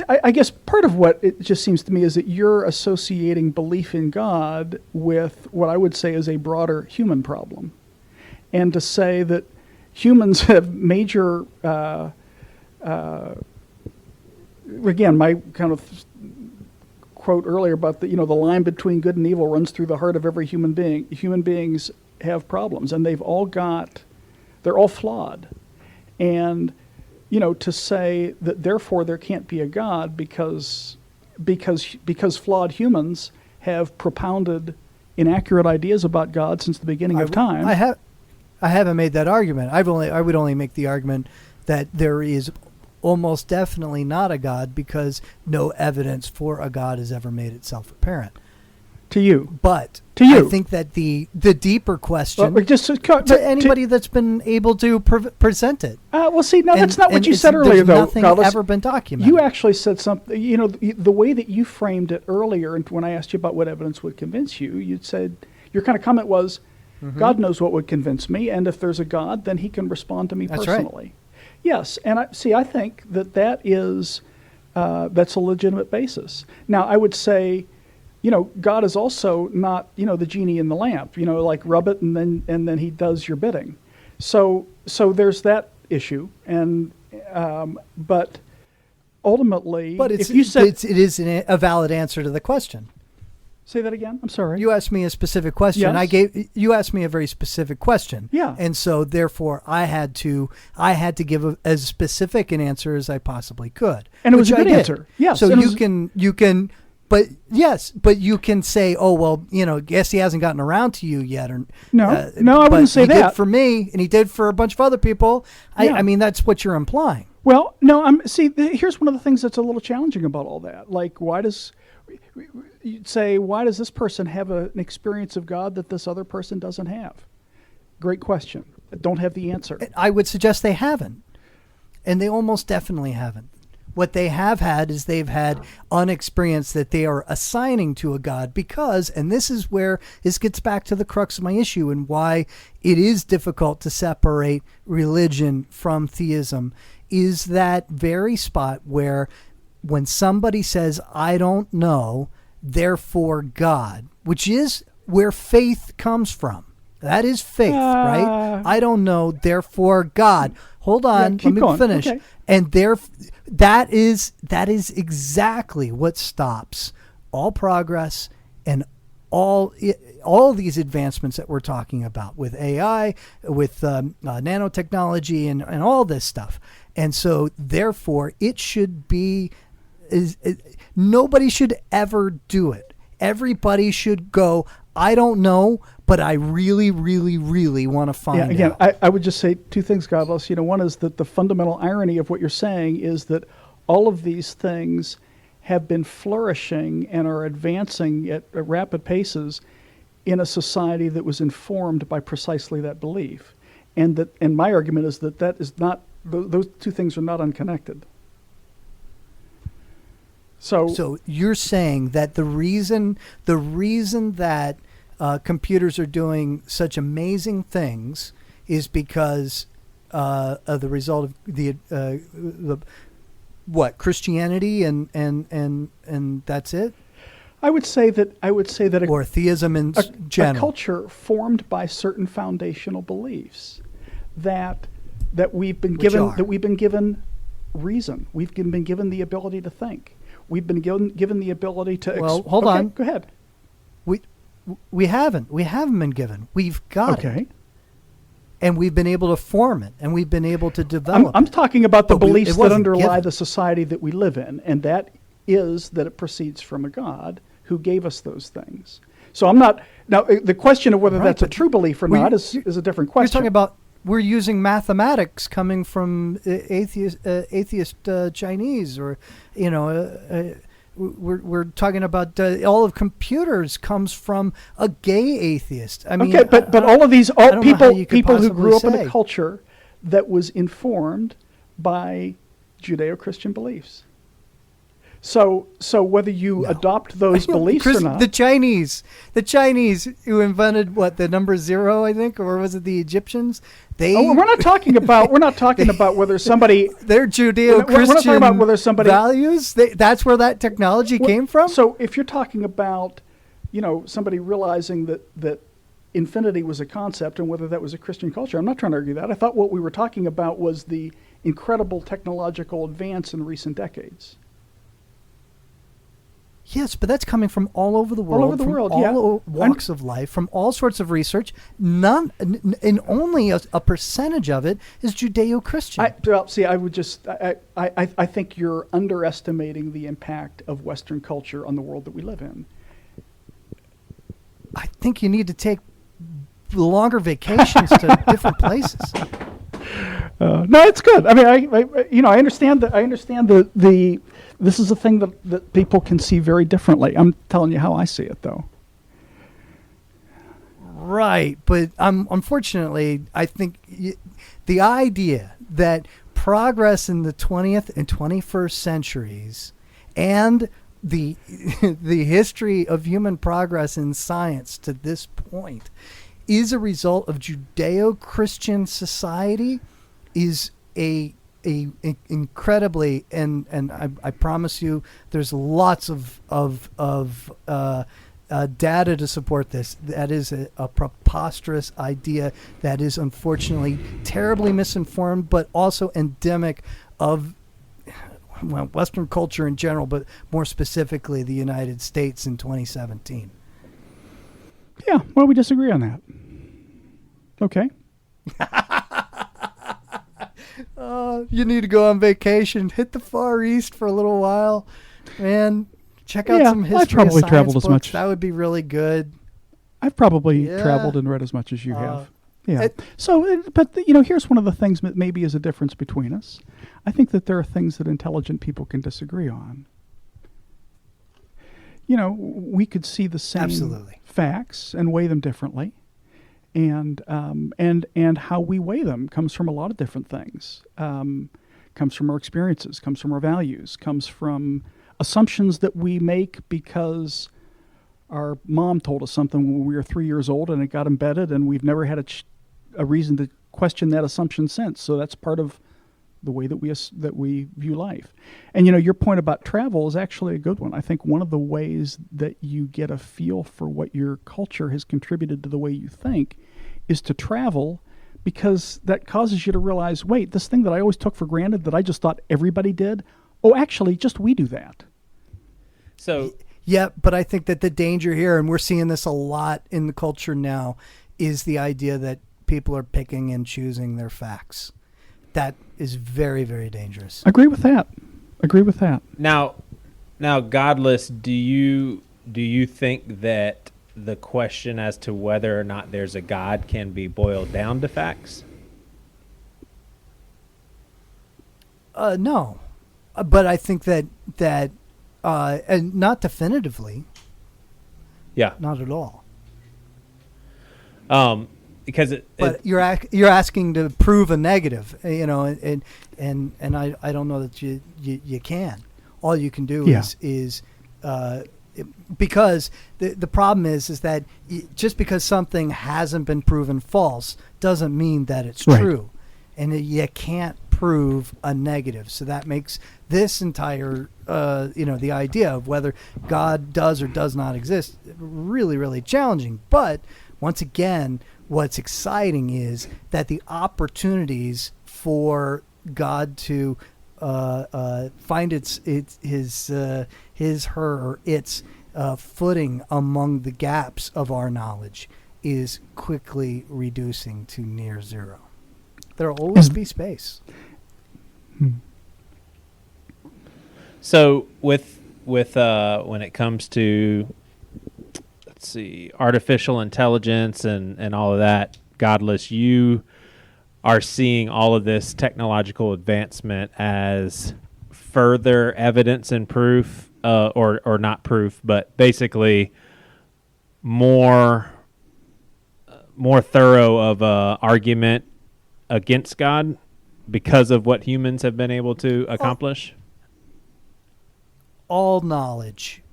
I guess part of what it just seems to me is that you're associating belief in God with what I would say is a broader human problem. And to say that humans have major, again, my kind of quote earlier about the line between good and evil runs through the heart of every human being. Human beings have problems, and they're all flawed. And to say that therefore there can't be a God because flawed humans have propounded inaccurate ideas about God since the beginning of time. I haven't made that argument. I would only make the argument that there is almost definitely not a God, because no evidence for a God has ever made itself apparent. To you. But to you. I think that the deeper question to anybody that's been able to present it. Well, see, no, that's not what you said earlier, though. Nothing ever been documented. You actually said something. You know, the way that you framed it earlier, and when I asked you about what evidence would convince you, you said your kind of comment was, God knows what would convince me, and if there's a God, then He can respond to me personally. Right. Yes, and I think that is that's a legitimate basis. Now, I would say, God is also not, the genie in the lamp. Like rub it and then He does your bidding. So there's that issue, and but ultimately, if you said it is a valid answer to the question. Say that again. I'm sorry. You asked me a specific question. Yes. You asked me a very specific question. Yeah. And so therefore I had to give as specific an answer as I possibly could. And it was a good answer. Yes. So you can but you can say, oh well, guess he hasn't gotten around to you yet, or no, I wouldn't say that. He did for me, and he did for a bunch of other people. Yeah. I mean, that's what you're implying. Well, no, here's one of the things that's a little challenging about all that. Like, you'd say, why does this person have an experience of God that this other person doesn't have? Great question. I don't have the answer. I would suggest they haven't, and they almost definitely haven't. What they have had is they've had unexperience that they are assigning to a God because, and this is where this gets back to the crux of my issue and why it is difficult to separate religion from theism, is that very spot where when somebody says, I don't know, therefore God, which is where faith comes from. That is faith, right? I don't know, therefore God. Hold on, let me finish. Okay. And that is exactly what stops all progress and all these advancements that we're talking about with AI, with nanotechnology, and all this stuff. And so, therefore, it should be. Nobody should ever do it. Everybody should go, I don't know, but I really, really, really want to find out. Again, I would just say two things, Godless. One is that the fundamental irony of what you're saying is that all of these things have been flourishing and are advancing at rapid paces in a society that was informed by precisely that belief. And my argument is that is not, those two things are not unconnected. So you're saying that the reason that computers are doing such amazing things is because of the result of the Christianity and that's it? I would say that or theism in general. A culture formed by certain foundational beliefs that we've been given reason. We've been given the ability to think. We've been given the ability to. Well, hold on. Go ahead. We haven't been given. We've got it. And we've been able to form it, and we've been able to develop. I'm talking about the beliefs that underlie given. the society that we live in, and that is that it proceeds from a God who gave us those things. So I'm not now. The question of whether that's a true belief or not is a different question. You're talking about we're using mathematics coming from atheist Chinese, or we're talking about all of computers comes from a gay atheist. I mean, but all of these people who grew up in a say. culture that was informed by Judeo-Christian beliefs. So whether you adopt those beliefs or not, the Chinese who invented the number 0, I think, or was it the Egyptians? We're not talking about whether somebody their Judeo-Christian we're not talking about whether somebody values. That's where that technology came from. So if you're talking about, somebody realizing that infinity was a concept and whether that was a Christian culture, I'm not trying to argue that. I thought what we were talking about was the incredible technological advance in recent decades. Yes, but that's coming from all over the world. All walks of life, from all sorts of research. None, and only a percentage of it is Judeo-Christian. I think you're underestimating the impact of Western culture on the world that we live in. I think you need to take longer vacations to different places. No, it's good. I mean, I understand the. This is a thing that people can see very differently. I'm telling you how I see it, though. Right, but unfortunately, I think the idea that progress in the 20th and 21st centuries and the the history of human progress in science to this point is a result of Judeo-Christian society is a incredibly and I promise you there's lots of data to support this. That is a preposterous idea that is unfortunately terribly misinformed, but also endemic of Western culture in general, but more specifically the United States in 2017. Yeah, well, we disagree on that. Okay. You need to go on vacation, hit the Far East for a little while, and check out some history. I've probably of science traveled books. as much. That would be really good. I've probably traveled and read as much as you have. Yeah. But here's one of the things that maybe is a difference between us. I think that there are things that intelligent people can disagree on. We could see the same facts and weigh them differently. And how we weigh them comes from a lot of different things. Comes from our experiences, comes from our values, comes from assumptions that we make because our mom told us something when we were 3 years old and it got embedded, and we've never had a reason to question that assumption since. So that's part of the way that we view life. And your point about travel is actually a good one. I think one of the ways that you get a feel for what your culture has contributed to the way you think is to travel, because that causes you to realize, wait, this thing that I always took for granted that I just thought everybody did, actually just we do that. So yeah, but I think that the danger here, and we're seeing this a lot in the culture now, is the idea that people are picking and choosing their facts. That is very, very dangerous. Agree with that. Now, Godless, do you think that the question as to whether or not there's a God can be boiled down to facts? No, but I think that and not definitively. Yeah, not at all. Because you're asking to prove a negative, and I don't know that you can. All you can do is because the problem is that just because something hasn't been proven false doesn't mean that it's true, and you can't prove a negative. So that makes this entire the idea of whether God does or does not exist really, really challenging. But once again, what's exciting is that the opportunities for God to find his, her, or its footing among the gaps of our knowledge is quickly reducing to near zero. There'll always be space. So with when it comes to, let's see, artificial intelligence and all of that, Godless, you are seeing all of this technological advancement as further evidence and proof, or not proof, but basically more thorough of a argument against God because of what humans have been able to accomplish? All knowledge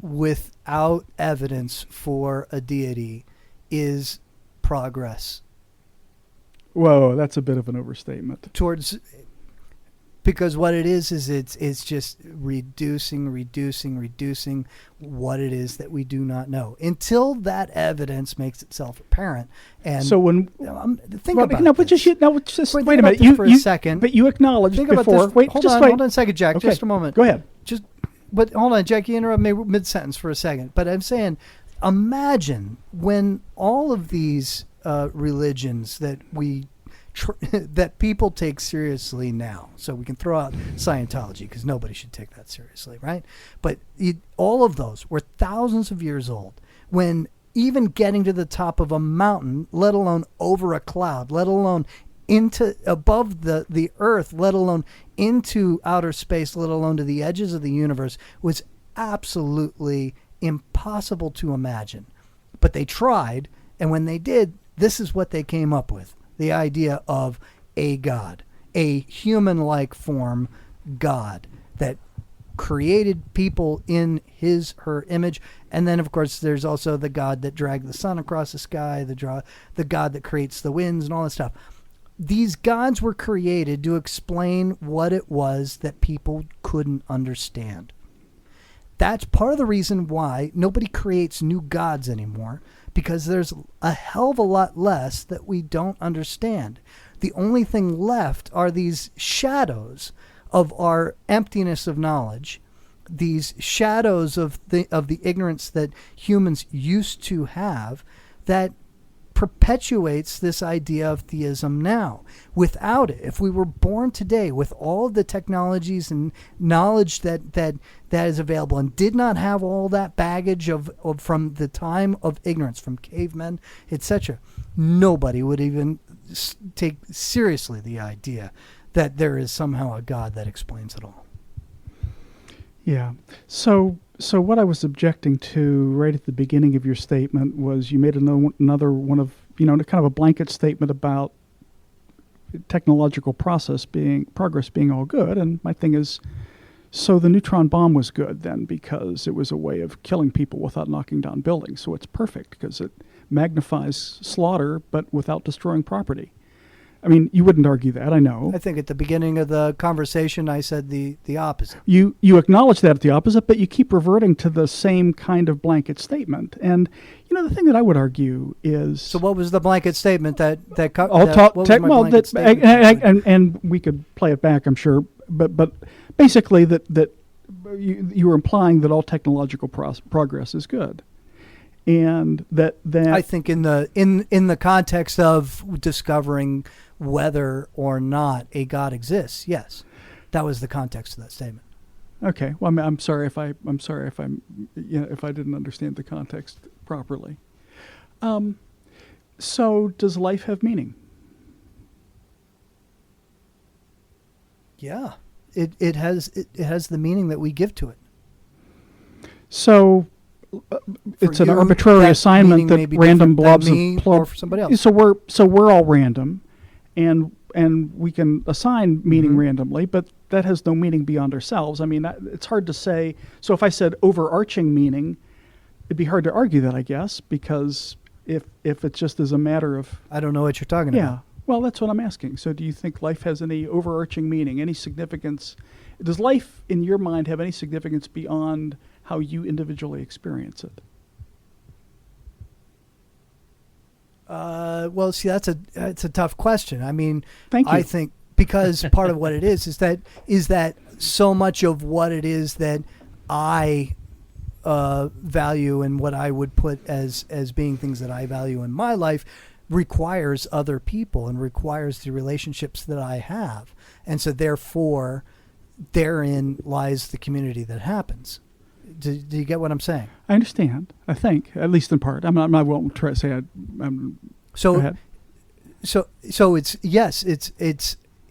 without evidence for a deity is progress. Whoa, that's a bit of an overstatement. Because what it is it's just reducing what it is that we do not know until that evidence makes itself apparent. And so when think about this. Wait a minute. For a second. But you acknowledged before. Wait, hold on a second, Jack. Okay. Just a moment. Go ahead. But hold on, Jack. You interrupt me mid-sentence for a second. But I'm saying, imagine when all of these religions that that people take seriously now. So we can throw out Scientology because nobody should take that seriously, right? But all of those were thousands of years old. When even getting to the top of a mountain, let alone over a cloud, let alone into above the earth, let alone into outer space, let alone to the edges of the universe, was absolutely impossible to imagine. But they tried, And when they did, this is what they came up with. The idea of a God, a human-like form God that created people in his, her image. And then, of course, there's also the God that dragged the sun across the sky, the God that creates the winds and all that stuff. These gods were created to explain what it was that people couldn't understand. That's part of the reason why nobody creates new gods anymore, because there's a hell of a lot less that we don't understand. The only thing left are these shadows of our emptiness of knowledge, these shadows of the ignorance that humans used to have, that perpetuates this idea of theism now. Without it, if we were born today with all of the technologies and knowledge that is available, and did not have all that baggage of from the time of ignorance, from cavemen, etc., nobody would even take seriously the idea that there is somehow a God that explains it all. Yeah. So what I was objecting to right at the beginning of your statement was you made another one of, kind of a blanket statement about technological progress being all good. And my thing is, so the neutron bomb was good then because it was a way of killing people without knocking down buildings. So it's perfect because it magnifies slaughter, but without destroying property. I mean, you wouldn't argue that, I know. I think at the beginning of the conversation, I said the opposite. You acknowledge that at the opposite, but you keep reverting to the same kind of blanket statement. And, the thing that I would argue is... So what was the blanket statement that and we could play it back, I'm sure, but basically that you were implying that all technological progress is good. And that I think in the context of discovering whether or not a God exists, yes, that was the context of that statement. Okay, well, I'm sorry if I didn't understand the context properly. So does life have meaning? Yeah, it has the meaning that we give to it. So. It's an arbitrary assignment that random blobs of or for somebody else. So we're all random, and we can assign meaning randomly, but that has no meaning beyond ourselves. I mean, it's hard to say. So if I said overarching meaning, it'd be hard to argue that, I guess, because if it's just as a matter of... I don't know what you're talking about. Yeah, well, that's what I'm asking. So do you think life has any overarching meaning, any significance? Does life, in your mind, have any significance beyond how you individually experience it? Well, see, it's a tough question. I mean, Thank you. I think because part of what it is that so much of what it is that I value and what I would put as being things that I value in my life requires other people and requires the relationships that I have. And so therefore, therein lies the community that happens. Do you get what I'm saying? I understand. I think, at least in part. I won't try to say I'm. So, go ahead. So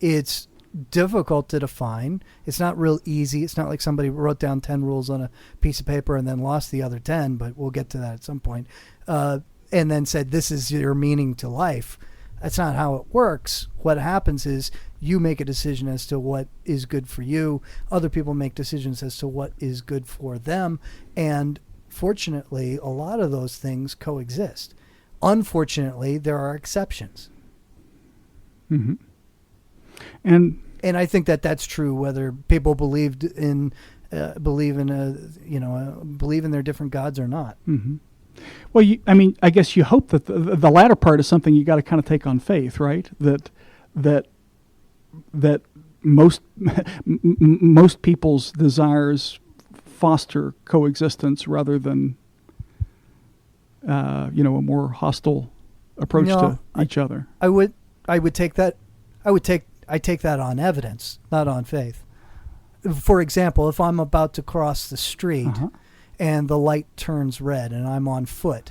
it's difficult to define. It's not real easy. It's not like somebody wrote down 10 rules on a piece of paper and then lost the other 10. But we'll get to that at some point. And then said, "This is your meaning to life." That's not how it works. What happens is you make a decision as to what is good for you. Other people make decisions as to what is good for them. And fortunately, a lot of those things coexist. Unfortunately, there are exceptions. Mm-hmm. And I think that's true whether people believe in their different gods or not. Mm-hmm. Well, I guess you hope that the latter part is something you got to kind of take on faith, right? That most people's desires foster coexistence rather than a more hostile approach to each other. I would take that. I take that on evidence, not on faith. For example, if I'm about to cross the street. And the light turns red and I'm on foot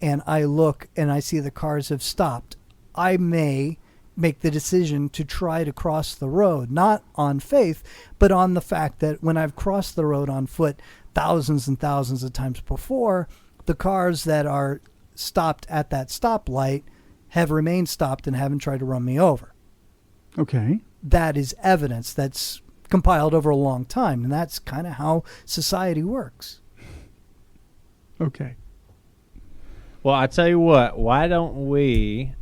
and I look and I see the cars have stopped, I may make the decision to try to cross the road, not on faith, but on the fact that when I've crossed the road on foot thousands and thousands of times before, the cars that are stopped at that stoplight have remained stopped and haven't tried to run me over. Okay. That is evidence that's compiled over a long time, and that's kind of how society works. Okay. Well, I tell you what. Why don't we?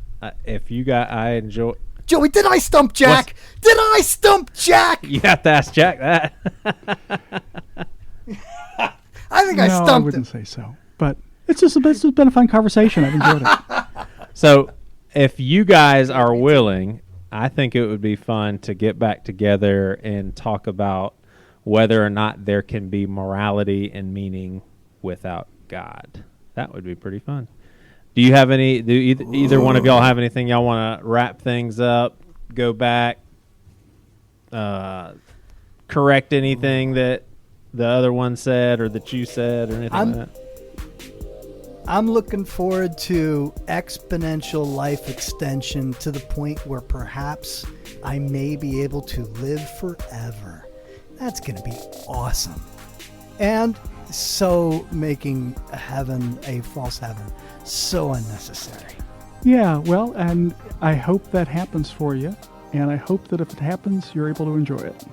If you got, I enjoy. Joey, did I stump Jack? Did I stump Jack? You have to ask Jack that. I think I No, I stumped wouldn't him. say so. But it's just been a fun conversation. I've enjoyed it. So, if you guys are willing, I think it would be fun to get back together and talk about whether or not there can be morality and meaning without God. That would be pretty fun. Do you have any? Do either one of y'all have anything y'all want to wrap things up? Go back, correct anything that the other one said or that you said or anything like that? I'm looking forward to exponential life extension to the point where perhaps I may be able to live forever. That's going to be awesome. And so making heaven a false heaven so unnecessary. Yeah, well, and I hope that happens for you. And I hope that if it happens, you're able to enjoy it.